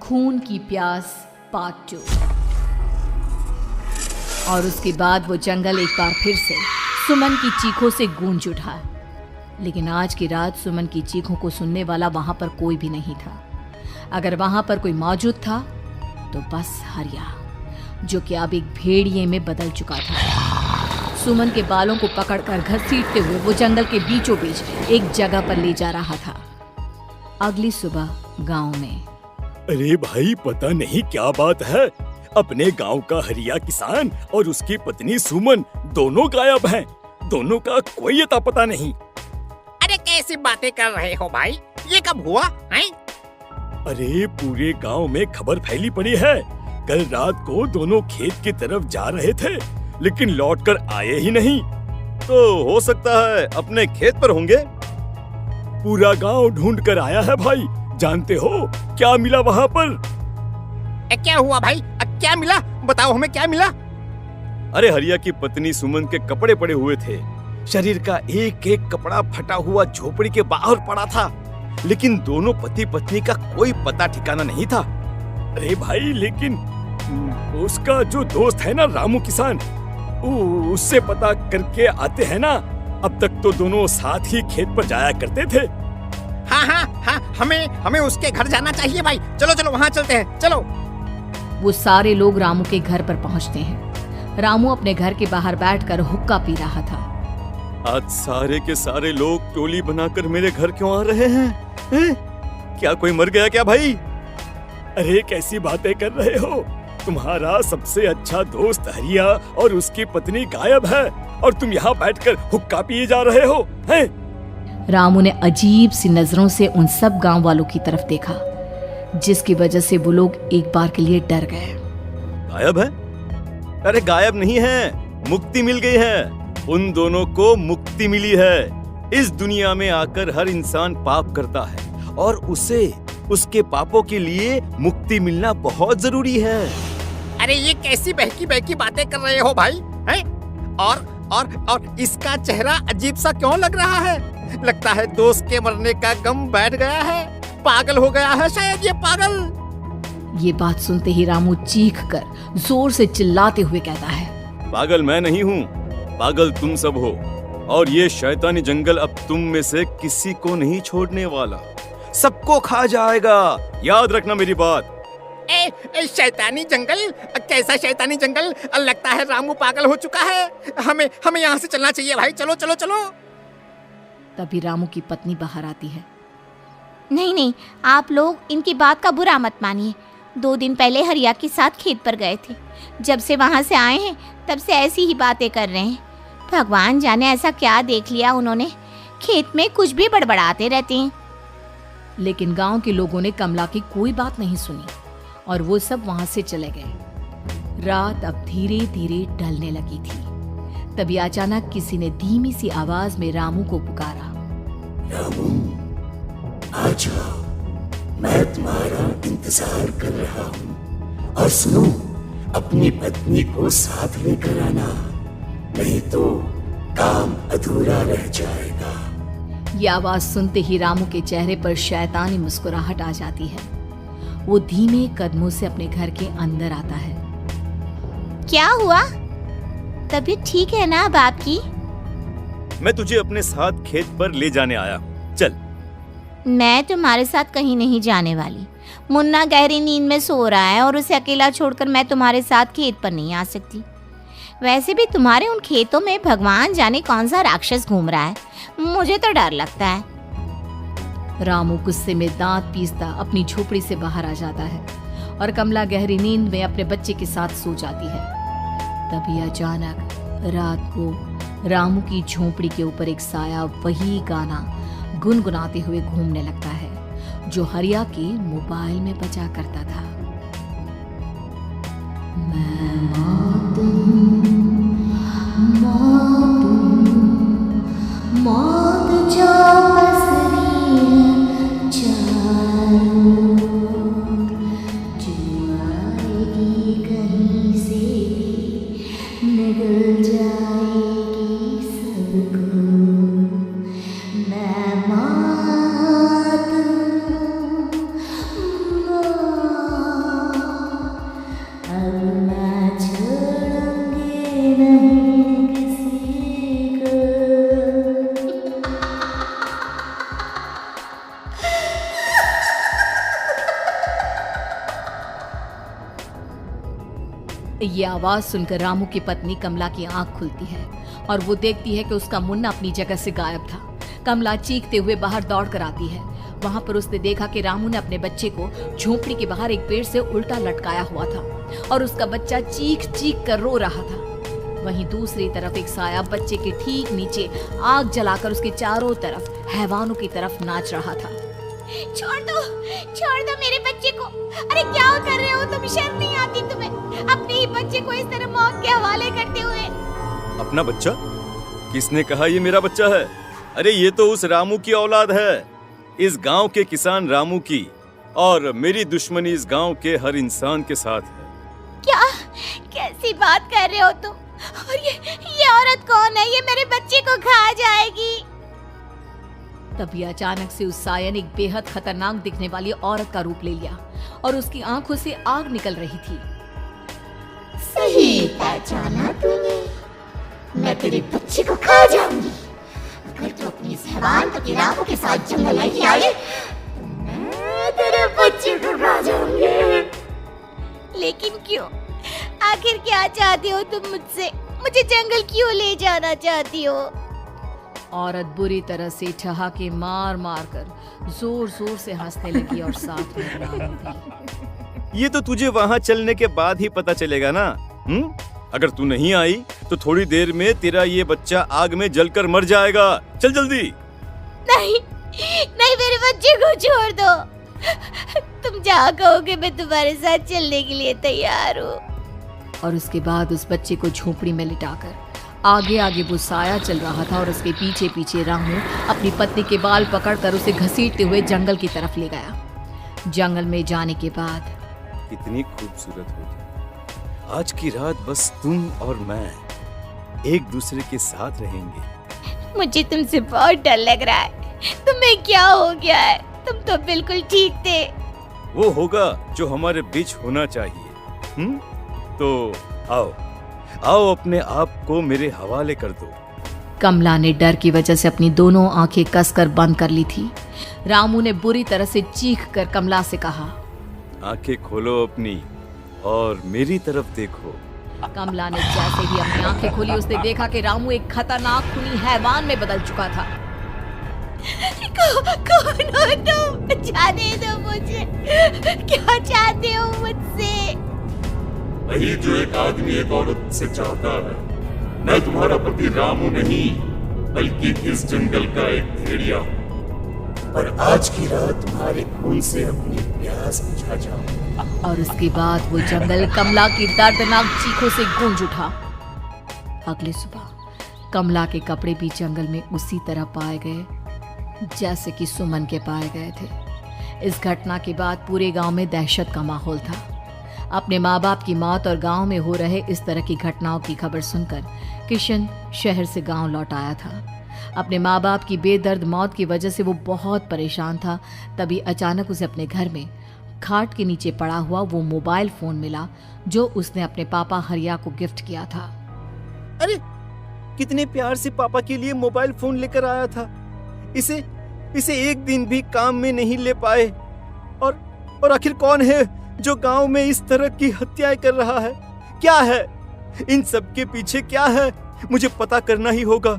खून की प्यास पार्ट 2। और उसके बाद वो जंगल एक बार फिर से सुमन की चीखों से गूंज उठा। लेकिन आज की रात सुमन की चीखों को सुनने वाला वहां पर कोई भी नहीं था। अगर वहां पर कोई मौजूद था तो बस हरिया, जो कि अब एक भेड़िए में बदल चुका था। सुमन के बालों को पकड़कर घसीटते हुए वो जंगल के बीचों बीच एक जगह पर ले जा रहा था। अगली सुबह गांव में। अरे भाई, पता नहीं क्या बात है, अपने गांव का हरिया किसान और उसकी पत्नी सुमन दोनों गायब हैं। दोनों का कोई अता पता नहीं। अरे कैसी बातें कर रहे हो भाई, ये कब हुआ है? अरे पूरे गांव में खबर फैली पड़ी है। कल रात को दोनों खेत की तरफ जा रहे थे, लेकिन लौटकर आए ही नहीं। तो हो सकता है अपने खेत पर होंगे। पूरा गांव ढूंढ कर आया है भाई। जानते हो क्या मिला वहाँ पर? क्या हुआ भाई, क्या मिला? बताओ हमें क्या मिला? अरे हरिया की पत्नी सुमन के कपड़े पड़े हुए थे। शरीर का एक एक कपड़ा फटा हुआ झोपड़ी के बाहर पड़ा था, लेकिन दोनों पति पत्नी का कोई पता ठिकाना नहीं था। अरे भाई, लेकिन उसका जो दोस्त है ना रामू किसान, उससे पता करके आते हैं ना। अब तक तो दोनों साथ ही खेत पर जाया करते थे। हाँ, हमें उसके घर जाना चाहिए भाई। चलो वहाँ चलते हैं, चलो। वो सारे लोग रामू के घर पर पहुँचते हैं। रामू अपने घर के बाहर बैठकर हुक्का पी रहा था। आज सारे के सारे लोग टोली बनाकर मेरे घर क्यों आ रहे हैं? क्या कोई मर गया क्या भाई? अरे कैसी बातें कर रहे हो? तुम्हारा सबसे अच्छा दोस्त हरिया और उसकी पत्नी गायब है और तुम यहाँ बैठकर हुक्का पिए जा रहे हो हैं? रामू ने अजीब सी नजरों से उन सब गांव वालों की तरफ देखा, जिसकी वजह से वो लोग एक बार के लिए डर गए। गायब है? अरे गायब नहीं है, मुक्ति मिल गई है। उन दोनों को मुक्ति मिली है। इस दुनिया में आकर हर इंसान पाप करता है और उसे उसके पापों के लिए मुक्ति मिलना बहुत जरूरी है। अरे ये कैसी बहकी बहकी बातें कर रहे हो भाई, हैं? और इसका चेहरा अजीब सा क्यों लग रहा है? लगता है दोस्त के मरने का गम बैठ गया है। पागल हो गया है शायद ये पागल। ये बात सुनते ही रामू चीख कर जोर से चिल्लाते हुए कहता है, पागल मैं नहीं हूँ, पागल तुम सब हो। और ये शैतानी जंगल अब तुम में से किसी को नहीं छोड़ने वाला, सबको खा जाएगा। याद रखना मेरी बात। शैतानी जंगल? कैसा शैतानी जंगल? लगता है रामू पागल हो चुका है। हमें यहाँ से चलना चाहिए भाई। चलो। तभी रामू की पत्नी बाहर आती है। नहीं, आप लोग इनकी बात का बुरा मत मानिए। 2 दिन पहले हरिया के साथ खेत पर गए थे। जब से वहाँ से आए हैं तब से ऐसी ही बातें कर रहे हैं। भगवान जाने ऐसा क्या देख लिया उन्होंने, खेत में कुछ भी बड़बड़ाते रहते हैं। लेकिन गांव के लोगों ने कमला की कोई बात नहीं सुनी और वो सब वहां से चले गए। रात अब धीरे धीरे ढलने लगी थी। तभी अचानक किसी ने धीमी सी आवाज में रामू को पुकारा। रामू, आ जाओ, मैं तुम्हारा इंतजार कर रहा हूँ। और सुनो, अपनी पत्नी को साथ लेकर आना, नहीं तो काम अधूरा रह जाएगा। ये आवाज सुनते ही रामू के चेहरे पर शैतानी मुस्कुराहट आ जाती है। वो धीमे कदमों से अपने घर के अंदर आता है। क्या हुआ? तबीयत ठीक है ना अब आपकी? मैं तुझे अपने साथ खेत पर ले जाने आया हूँ, चल। मैं तुम्हारे साथ कहीं नहीं जाने वाली। मुन्ना गहरी नींद में सो रहा है और उसे अकेला छोड़कर मैं तुम्हारे साथ खेत पर नहीं आ सकती। वैसे भी तुम्हारे उन खेतों में भगवान जाने कौन सा राक्षस घूम रहा है, मुझे तो डर लगता है। रामू गुस्से में दांत पीसता अपनी झोपड़ी से बाहर आ जाता है और कमला गहरी नींद में अपने बच्चे के साथ सो जाती है। तभी अचानक रात को रामू की झोपड़ी के ऊपर एक साया वही गाना गुनगुनाते हुए घूमने लगता है जो हरिया के मोबाइल में बजा करता था। मैं मौत जो बसरी चारों जो आएगी कहीं से निगल जाएगी सबको। मैं मात ये आवाज सुनकर रामू की पत्नी कमला की आंख खुलती है और वो देखती है कि उसका मुन्ना अपनी जगह से गायब था। कमला चीखते हुए बाहर दौड़ कर आती है। वहां पर उसने देखा कि रामू ने अपने बच्चे को झोपड़ी के बाहर एक पेड़ से उल्टा लटकाया हुआ था और उसका बच्चा चीख चीख कर रो रहा था। वहीं दूसरी तरफ एक साया बच्चे के ठीक नीचे आग जलाकर उसके चारों तरफ हैवानों की तरफ नाच रहा था। छोड़ दो मेरे बच्चे को। अरे क्या कर रहे हो तुम? शर्म नहीं आती तुम्हें अपने ही बच्चे को इस तरह मौत के हवाले करते हुए? अपना बच्चा? किसने कहा ये मेरा बच्चा है? अरे ये तो उस रामू की औलाद है, इस गांव के किसान रामू की, और मेरी दुश्मनी इस गांव के हर इंसान के साथ है। क्या? कैसी बात कर रहे हो तुम? और ये औरत कौन है? ये मेरे बच्चे को खा जाएगी। तभी अचानक से उस साया ने एक बेहद खतरनाक दिखने वाली औरत का रूप ले लिया और उसकी आंखों से आग निकल रही थी। सही पहचाना तूने, मैं तेरे बच्चे को खा जाऊंगी। अगर तू अपनी इस हैवान पति रामू के साथ जंगल नहीं आई तो मैं तेरे बच्चे को खा जाऊंगी। लेकिन क्यों? आखिर क्या चाहती हो तुम मुझसे? मुझे जंगल क्यों ले जाना चाहती हो? औरत बुरी तरह से ठहाके मार मार कर जोर जोर से हंसने लगी और साथ में रामू भी। ये तो तुझे वहाँ चलने के बाद ही पता चलेगा ना। अगर तू नहीं आई तो थोड़ी देर में तेरा ये बच्चा आग में जलकर मर जाएगा। चल जल्दी। नहीं नहीं, मेरे बच्चे को छोड़ दो। तुम जहाँ कहोगे मैं तुम्हारे साथ चलने के लिए तैयार हूँ। और उसके बाद उस बच्चे को झोपड़ी में लिटाकर आगे आगे वो साया चल रहा था और उसके पीछे पीछे रामू अपनी पत्नी के बाल पकड़कर उसे घसीटते हुए जंगल की तरफ ले गया। जंगल में जाने के बाद कितनी खूबसूरत होगी। आज की रात बस तुम और मैं एक दूसरे के साथ रहेंगे। मुझे तुमसे बहुत डर लग रहा है। तुम्हें क्या हो गया है? तुम तो बिल्कुल ठीक थे। वो होगा जो हमारे बीच होना चाहिए। तो आओ आओ, अपने आप को मेरे हवाले कर दो। कमला ने डर की वजह से अपनी दोनों आंखें कसकर बंद कर ली थी। रामू ने बुरी तरह से चीख कर कमला से कहा, आंखें खोलो अपनी और मेरी तरफ देखो। कमला ने जैसे ही अपनी आंखें खोली उसने देखा कि रामू एक खतरनाक खूनी हैवान में बदल चुका था। कौन हो तुम? जाने दो मुझे। क्या चाहते हो मुझसे? वही जो एक आदमी एक औरत से चाहता है। मैं तुम्हारा पति रामू नहीं, बल्कि इस जंगल का एक भेड़िया हूँ, और आज की रात तुम्हारे खून से अपनी प्यास बुझा जाऊं। और उसके बाद वो जंगल कमला की दर्दनाक चीखों से गूंज उठा। अगली सुबह कमला के कपड़े भी जंगल में उसी तरह पाए गए जैसे कि सुमन के पाए गए थे। इस घटना के बाद पूरे गांव में दहशत का माहौल था। अपने माँ बाप की मौत और गांव में हो रहे इस तरह की घटनाओं की खबर सुनकर किशन शहर से गांव लौट आया था। अपने माँ बाप की बेदर्द मौत की वजह से वो बहुत परेशान था। तभी अचानक उसे अपने घर में खाट के नीचे पड़ा हुआ वो मोबाइल फोन मिला जो उसने अपने पापा हरिया को गिफ्ट किया था। अरे कितने प्यार से पापा के लिए मोबाइल फोन लेकर आया था। इसे एक दिन भी काम में नहीं ले पाए। और आखिर कौन है जो गांव में इस तरह की हत्याएं कर रहा है? क्या है इन सब के पीछे? क्या है? मुझे पता करना ही होगा,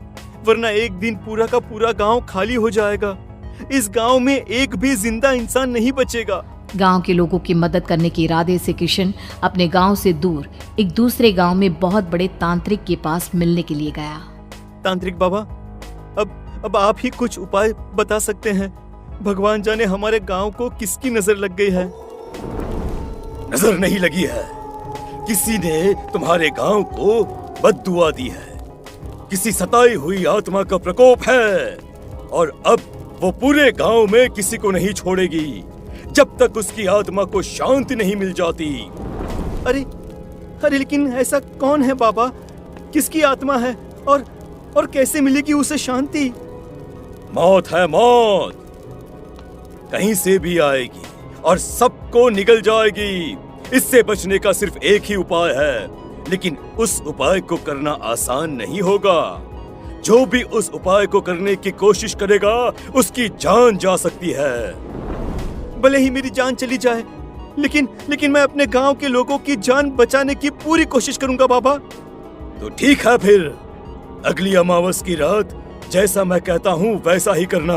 वरना एक दिन पूरा का पूरा गांव खाली हो जाएगा। इस गांव में एक भी जिंदा इंसान नहीं बचेगा। गांव के लोगों की मदद करने के इरादे से किशन अपने गांव से दूर एक दूसरे गांव में बहुत बड़े तांत्रिक के पास मिलने के लिए गया। तांत्रिक बाबा, अब आप ही कुछ उपाय बता सकते हैं। भगवान जाने हमारे गांव को किसकी नजर लग गई है। नजर नहीं लगी है, किसी ने तुम्हारे गांव को बद्दुआ दी है। किसी सताई हुई आत्मा का प्रकोप है और अब वो पूरे गांव में किसी को नहीं छोड़ेगी जब तक उसकी आत्मा को शांति नहीं मिल जाती। अरे लेकिन ऐसा कौन है बाबा? किसकी आत्मा है और कैसे मिलेगी उसे शांति? मौत है, मौत कहीं से भी आएगी और सबको निगल जाएगी। इससे बचने का सिर्फ एक ही उपाय है, लेकिन उस उपाय को करना आसान नहीं होगा। जो भी उस उपाय को करने की कोशिश करेगा उसकी जान जा सकती है। भले ही मेरी जान चली जाए, लेकिन मैं अपने गांव के लोगों की जान बचाने की पूरी कोशिश करूंगा बाबा। तो ठीक है फिर, अगली अमावस की रात जैसा मैं कहता हूँ वैसा ही करना।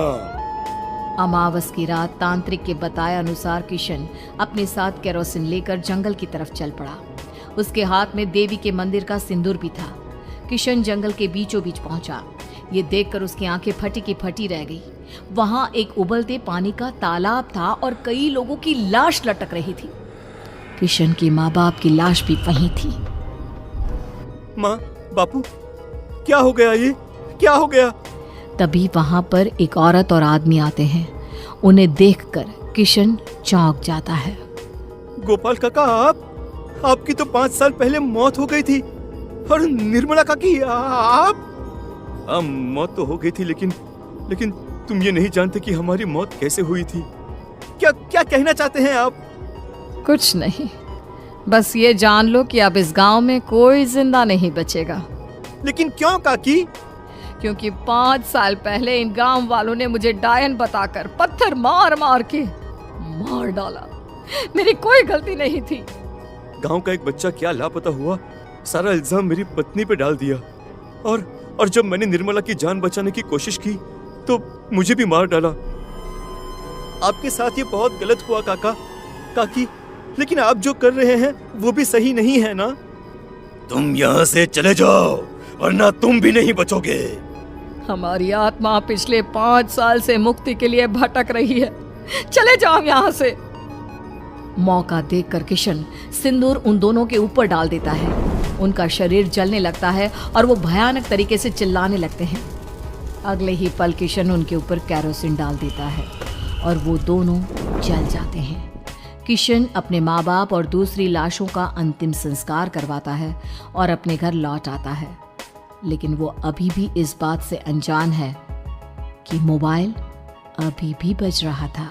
अमावस की रात तांत्रिक के बताए अनुसार किशन अपने साथ केरोसिन लेकर जंगल की तरफ चल पड़ा। उसके हाथ में देवी के मंदिर का सिंदूर भी था। किशन जंगल के बीचों बीच पहुंचा। ये देखकर उसकी आंखें फटी की फटी रह गई। वहां एक उबलते पानी का तालाब था और कई लोगों की लाश लटक रही थी। किशन की माँ बाप की लाश भी वहीं थी। माँ, बापू, क्या हो गया? ये क्या हो गया? तभी वहां पर एक औरत और आदमी आते हैं। उन्हें देखकर किशन चौंक जाता है। गोपाल काका, आपकी तो 5 साल पहले मौत हो गई थी। और निर्मला काकी, आप? मौत तो हो गई थी, लेकिन तुम ये नहीं जानते कि हमारी मौत कैसे हुई थी। क्या कहना चाहते हैं आप? कुछ नहीं, बस ये जान लो कि अब इस गांव में कोई जिंदा नहीं बचेगा। लेकिन क्यों काकी? क्योंकि 5 साल पहले इन गांव वालों ने मुझे डायन बताकर पत्थर मार मार के मार डाला। मेरी कोई गलती नहीं थी। गांव का एक बच्चा क्या लापता हुआ, सारा इल्जाम मेरी पत्नी पे डाल दिया। और जब मैंने निर्मला की जान बचाने की कोशिश की तो मुझे भी मार डाला। आपके साथ ये बहुत गलत हुआ काकी, लेकिन आप जो कर रहे हैं वो भी सही नहीं है ना? तुम यहाँ से चले जाओ वरना तुम भी नहीं बचोगे। हमारी आत्मा पिछले 5 साल से मुक्ति के लिए भटक रही है। चले जाओ यहाँ से। मौका देखकर किशन सिंदूर उन दोनों के ऊपर डाल देता है। उनका शरीर जलने लगता है और वो भयानक तरीके से चिल्लाने लगते हैं। अगले ही पल किशन उनके ऊपर केरोसिन डाल देता है और वो दोनों जल जाते हैं। किशन अपने माँ बाप और दूसरी लाशों का अंतिम संस्कार करवाता है और अपने घर लौट आता है। लेकिन वो अभी भी इस बात से अनजान है कि मोबाइल अभी भी बज रहा था।